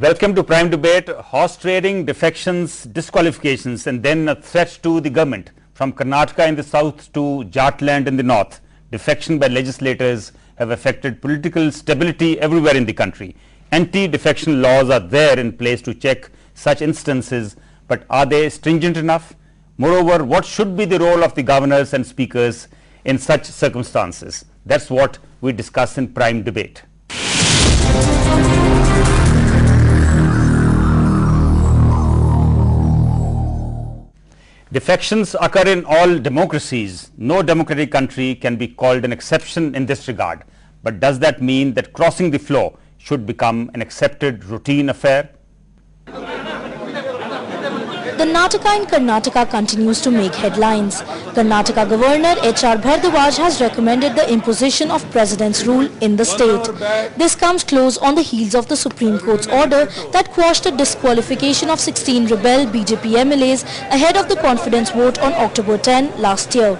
Welcome to Prime Debate. Horse trading, defections, disqualifications, and then a threat to the government. From Karnataka in the south to Jharkhand in the north, defection by legislators have affected political stability everywhere in the country. Anti-defection laws are there in place to check such instances, but are they stringent enough? Moreover, what should be the role of the governors and speakers in such circumstances? That's what we discuss in Prime Debate. Defections occur in all democracies. No democratic country can be called an exception in this regard. But does that mean that crossing the floor should become an accepted routine affair? Karnataka in Karnataka continues to make headlines. Karnataka Governor H.R. Bhardwaj has recommended the imposition of President's rule in the state. This comes close on the heels of the Supreme Court's order that quashed the disqualification of 16 rebel BJP MLAs ahead of the confidence vote on October 10 last year.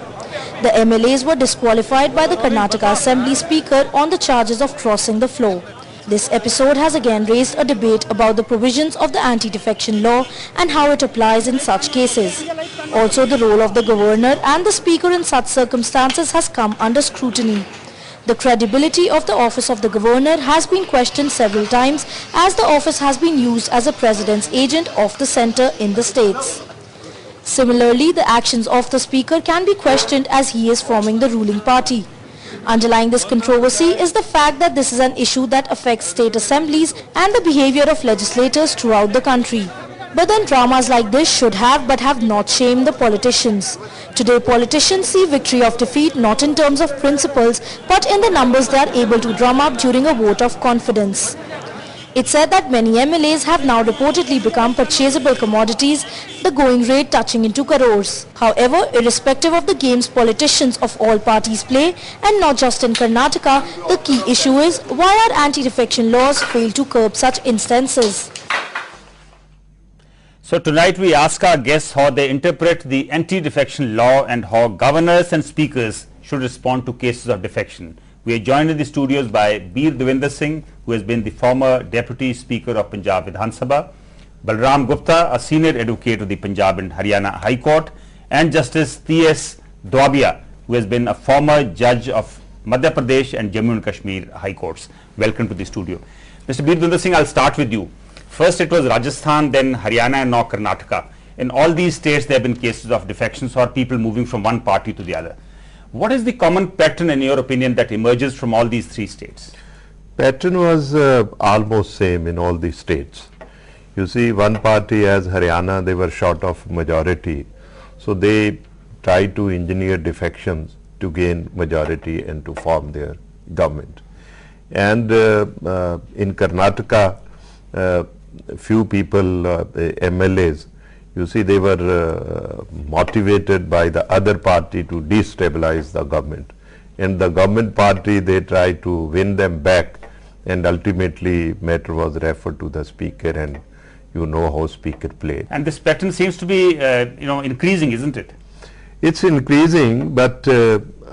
The MLAs were disqualified by the Karnataka Assembly Speaker on the charges of crossing the floor. This episode has again raised a debate about the provisions of the anti-defection law and how it applies in such cases. Also, the role of the governor and the speaker in such circumstances has come under scrutiny. The credibility of the office of the governor has been questioned several times as the office has been used as a president's agent of the centre in the states. Similarly, the actions of the speaker can be questioned as he is forming the ruling party. Underlying this controversy is the fact that this is an issue that affects state assemblies and the behavior of legislators throughout the country. But then dramas like this should have but have not shamed the politicians. Today politicians see victory of defeat not in terms of principles but in the numbers they are able to drum up during a vote of confidence. It's said that many MLAs have now reportedly become purchasable commodities, the going rate touching into crores. However, irrespective of the games politicians of all parties play, and not just in Karnataka, the key issue is why our anti-defection laws fail to curb such instances. So tonight we ask our guests how they interpret the anti-defection law and how governors and speakers should respond to cases of defection. We are joined in the studios by Bir Devinder Singh, who has been the former Deputy Speaker of Punjab Vidhan Sabha, Balram Gupta, a senior advocate of the Punjab and Haryana High Court, and Justice T.S. Dwabia, who has been a former judge of Madhya Pradesh and Jammu and Kashmir High Courts. Welcome to the studio. Mr. Bir Devinder Singh, I'll start with you. First it was Rajasthan, then Haryana and now Karnataka. In all these states there have been cases of defections or people moving from one party to the other. What is the common pattern in your opinion that emerges from all these three states? Pattern was almost same in all these states. You see, one party as Haryana, they were short of majority, so they tried to engineer defections to gain majority and to form their government. And in Karnataka, few people, MLAs, you see, they were motivated by the other party to destabilize the government. And the government party, they tried to win them back, and ultimately matter was referred to the speaker, and you know how speaker played. And this pattern seems to be increasing, isn't it? It's increasing, but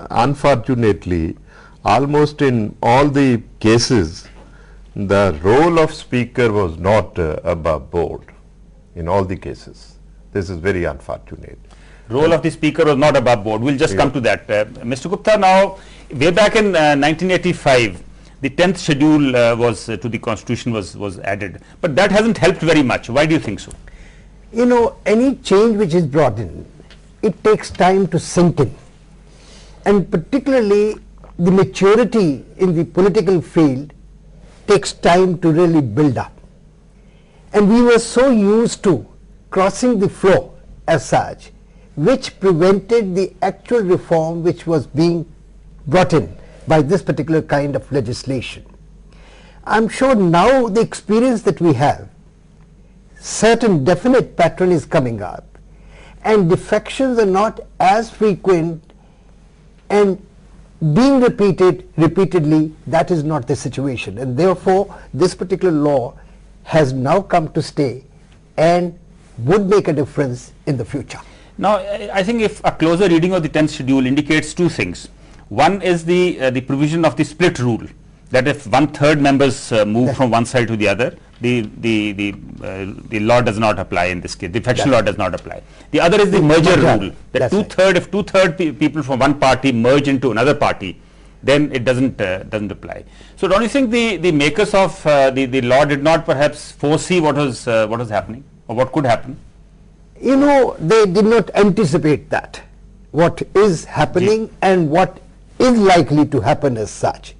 unfortunately, almost in all the cases, the role of speaker was not above board in all the cases. This is very unfortunate. Role of the speaker was not above board. We'll just come to that. Mr. Gupta, now, way back in 1985, the 10th schedule to the constitution was added. But that hasn't helped very much. Why do you think so? You know, any change which is brought in, it takes time to sink in. And particularly the maturity in the political field takes time to really build up. And we were so used to crossing the floor as such, which prevented the actual reform which was being brought in by this particular kind of legislation. I'm sure now the experience that we have, certain definite pattern is coming up, and defections are not as frequent and being repeated repeatedly. That is not the situation, and therefore this particular law has now come to stay and would make a difference in the future. Now, I think if a closer reading of the 10th schedule indicates two things. One is the provision of the split rule, that if 1/3 members move from one side to the other, the law does not apply in this case. Defection law does not apply. The other is the merger rule. That if two-third people from one party merge into another party, then it doesn't apply. So don't you think the makers of the law did not perhaps foresee what was happening or what could happen? You know, they did not anticipate that, what is happening and what is likely to happen as such.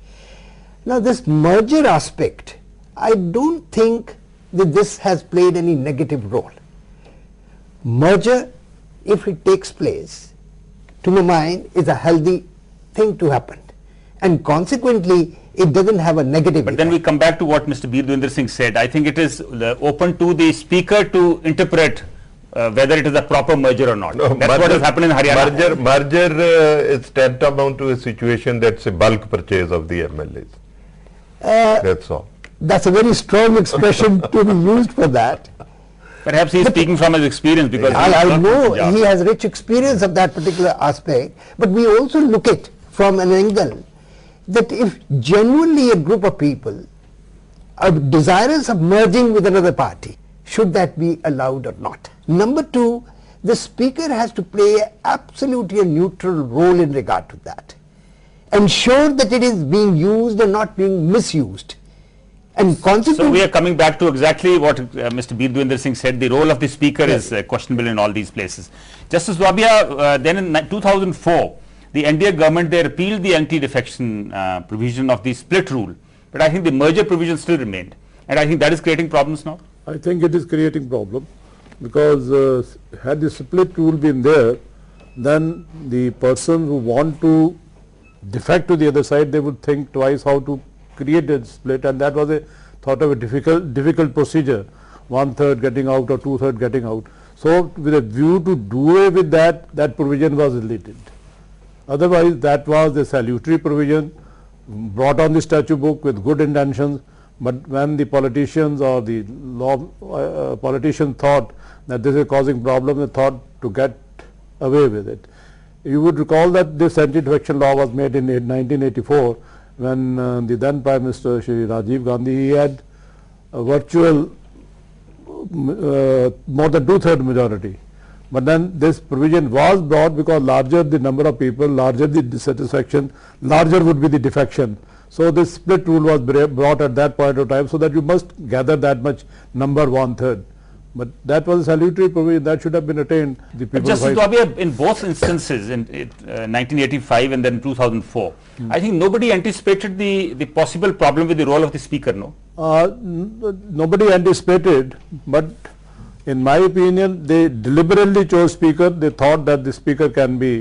Now this merger aspect, I don't think that this has played any negative role. Merger, if it takes place, to my mind, is a healthy thing to happen, and consequently it doesn't have a negative But effect. then we come back to what Mr. Bir Devinder Singh said. I think it is open to the speaker to interpret whether it is a proper merger or not. No, That's what has happened in Haryana. Merger is tantamount to a situation that's a bulk purchase of the MLAs. That's all. That's a very strong expression to be used for that. Perhaps he is speaking from his experience because I know he has rich experience of that particular aspect, but we also look at from an angle that if genuinely a group of people are desirous of merging with another party, should that be allowed or not? Number two, the speaker has to play absolutely a neutral role in regard to that. Ensure that it is being used and not being misused. And consequently, so we are coming back to exactly what Mr. Bir Devinder Singh said. The role of the speaker is questionable in all these places. Justice Wabia, then in 2004, the NDA government, they repealed the anti-defection provision of the split rule. But I think the merger provision still remained. And I think that is creating problems now. I think it is creating problem because had the split rule been there, then the person who want to defect to the other side, they would think twice how to create a split, and that was a thought of a difficult procedure, 1/3 getting out or 2/3 getting out. So with a view to do away with that, that provision was deleted. Otherwise that was a salutary provision brought on the statute book with good intentions, but when the politicians or the law politicians thought that this is causing problem, they thought to get away with it. You would recall that this anti-defection law was made in 1984 when the then Prime Minister Shri Rajiv Gandhi, he had a virtual more than 2/3 majority. But then this provision was brought because larger the number of people, larger the dissatisfaction, larger would be the defection. So this split rule was brought at that point of time, so that you must gather that much number, 1/3. But that was a salutary provision that should have been attained. The people Justice Wabia, in both instances, in 1985 and then 2004, I think nobody anticipated the possible problem with the role of the speaker, no? Nobody anticipated, but in my opinion, they deliberately chose speaker. They thought that the speaker can be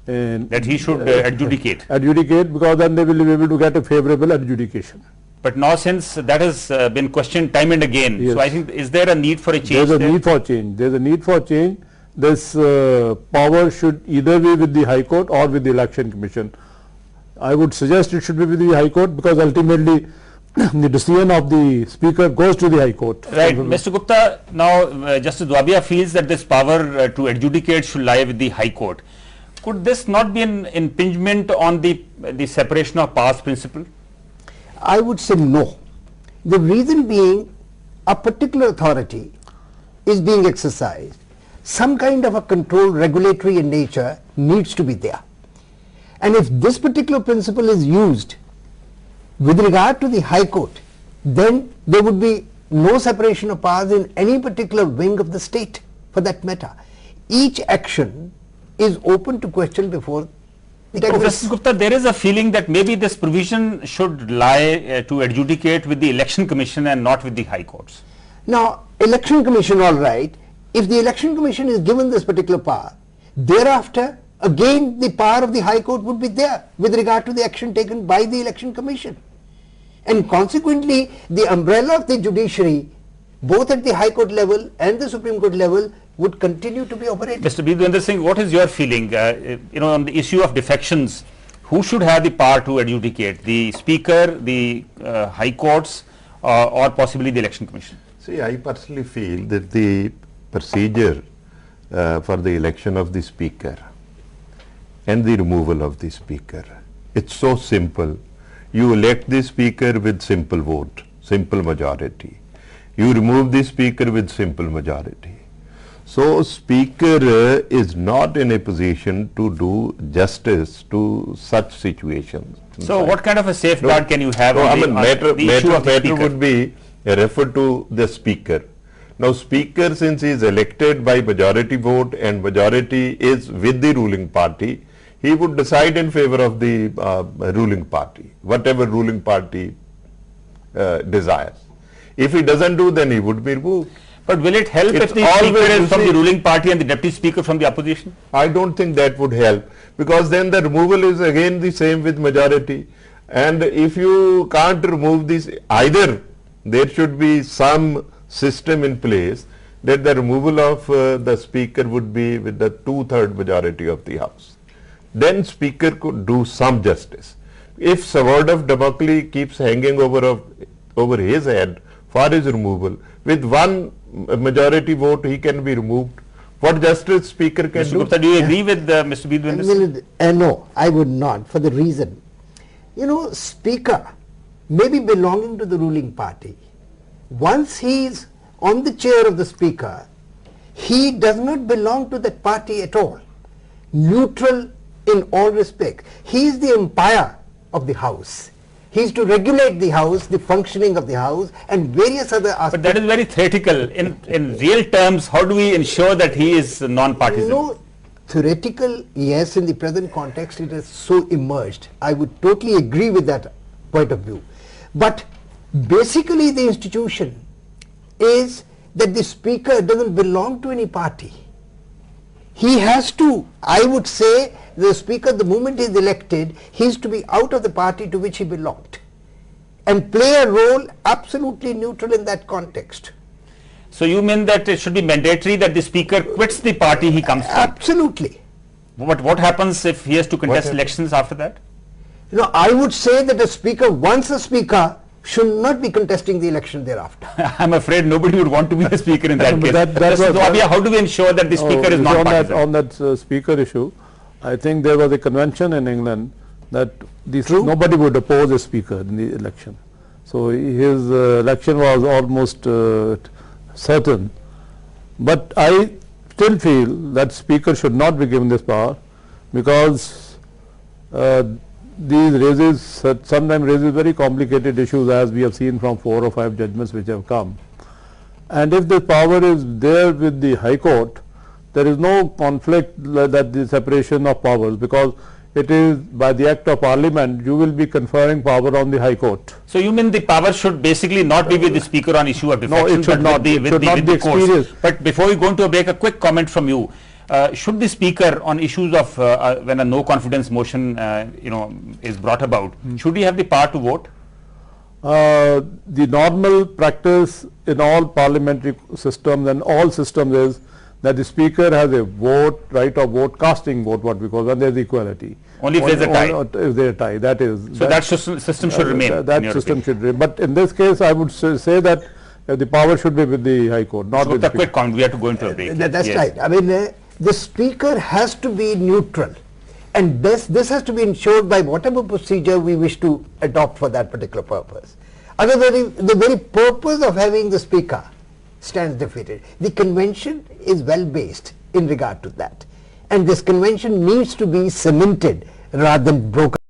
that he should adjudicate. Adjudicate, because then they will be able to get a favorable adjudication. But now since that has been questioned time and again, yes. So I think, is there a need for a change? There is a need for change. There is a need for change. This power should either be with the High Court or with the Election Commission. I would suggest it should be with the High Court, because ultimately the decision of the speaker goes to the High Court. Right. Mr. Gupta, now Justice Wabia feels that this power to adjudicate should lie with the High Court. Could this not be an impingement on the separation of powers principle? I would say no. The reason being, a particular authority is being exercised. Some kind of a control, regulatory in nature, needs to be there. And if this particular principle is used with regard to the High Court, then there would be no separation of powers in any particular wing of the state, for that matter. Each action is open to question before Justice Gupta, there is a feeling that maybe this provision should lie to adjudicate with the Election Commission and not with the High Courts. Now, Election Commission, all right, if the Election Commission is given this particular power, thereafter again the power of the High Court would be there with regard to the action taken by the Election Commission. And consequently, the umbrella of the judiciary, both at the High Court level and the Supreme Court level, would continue to be operated. Mr. Bir Devinder Singh, what is your feeling, on the issue of defections? Who should have the power to adjudicate? The Speaker, the High Courts, or possibly the Election Commission? See, I personally feel that the procedure for the election of the Speaker and the removal of the Speaker, it's so simple. You elect the Speaker with simple vote, simple majority. You remove the speaker with simple majority. So speaker is not in a position to do justice to such situations. So what kind of a safeguard can you have No, on I mean, matter would be referred to the speaker. Now speaker, since he is elected by majority vote and majority is with the ruling party, he would decide in favor of the ruling party, whatever ruling party desires. If he doesn't do, then he would be removed. But will it help if the speaker is from the ruling party and the deputy speaker from the opposition? I don't think that would help, because then the removal is again the same with majority. And if you can't remove this, either there should be some system in place that the removal of the speaker would be with the 2/3 majority of the house. Then speaker could do some justice. If sword of Damocles keeps hanging over his head for his removal, with one majority vote he can be removed. What justice speaker can Mr. do? Gupta, do you agree with Mr. B. Dwindle? No, I would not, for the reason, speaker may be belonging to the ruling party. Once he is on the chair of the speaker, he does not belong to that party at all. Neutral in all respect. He is the umpire of the house. He is to regulate the house, the functioning of the house, and various other aspects. But that is very theoretical. In real terms, how do we ensure that he is non-partisan? No, theoretical, yes, in the present context it is so emerged. I would totally agree with that point of view. But basically the institution is that the speaker doesn't belong to any party. He has to, I would say, the speaker, the moment he is elected, he is to be out of the party to which he belonged and play a role absolutely neutral in that context. So you mean that it should be mandatory that the speaker quits the party he comes from? Absolutely. But what happens if he has to contest elections after that? I would say that a speaker, once a speaker, should not be contesting the election thereafter. I'm afraid nobody would want to be the speaker in that case. How do we ensure that the speaker is not partisan? On that speaker issue, I think there was a convention in England that nobody would oppose a speaker in the election. So his election was almost certain. But I still feel that speaker should not be given this power, because these sometimes raises very complicated issues, as we have seen from 4 or 5 judgments which have come. And if the power is there with the High Court, there is no conflict that the separation of powers, because it is by the act of Parliament you will be conferring power on the High Court. So you mean the power should basically not be with the speaker on issue of defection? No, it should not be. It should not be experienced. But before we go into a break, a quick comment from you. Should the speaker, on issues of when a no confidence motion is brought about, should he have the power to vote? The normal practice in all parliamentary systems and all systems is that the speaker has a vote, right of vote, casting vote, what we call, when there is equality. Only if there is a tie. If there is a tie, that is. So that system should remain. That system should remain. But in this case, I would say that the power should be with the High Court, not with the quick comment. We have to go into a break. That's right. I mean, the speaker has to be neutral, and this has to be ensured by whatever procedure we wish to adopt for that particular purpose. Otherwise, the very purpose of having the speaker stands defeated. The convention is well based in regard to that, and this convention needs to be cemented rather than broken.